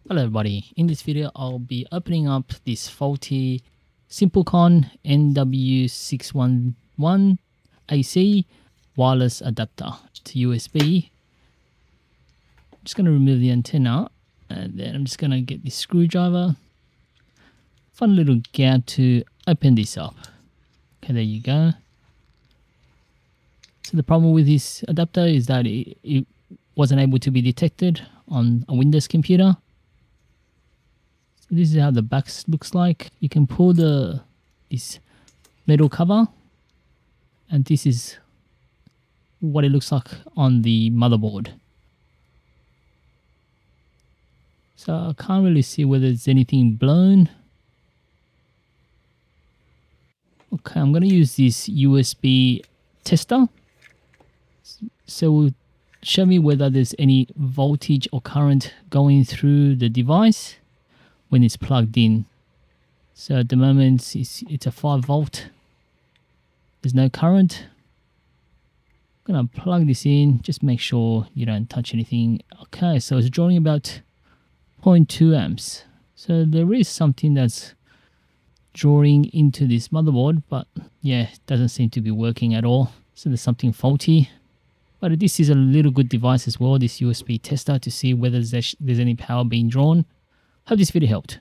Hello everybody, in this video I'll be opening up this faulty Simplecom NW611AC wireless adapter to USB. I'm just going to remove the antenna and then I'm just going to get this screwdriver, find a little gap to open this up. Okay, there you go. So the problem with this adapter is that it wasn't able to be detected on a Windows computer. This is how the back looks like. You can pull this metal cover and this is what it looks like on the motherboard. So I can't really see whether there's anything blown. Okay, I'm going to use this USB tester. So it will show me whether there's any voltage or current going through the device when it's plugged in. So at the moment it's a 5 volt. There's no current. I'm gonna plug this in, just make sure you don't touch anything. Okay, so it's drawing about 0.2 amps. So there is something that's drawing into this motherboard, but yeah, it doesn't seem to be working at all. So there's something faulty. But this is a little good device as well, this USB tester, to see whether there's any power being drawn. Hope this video helped.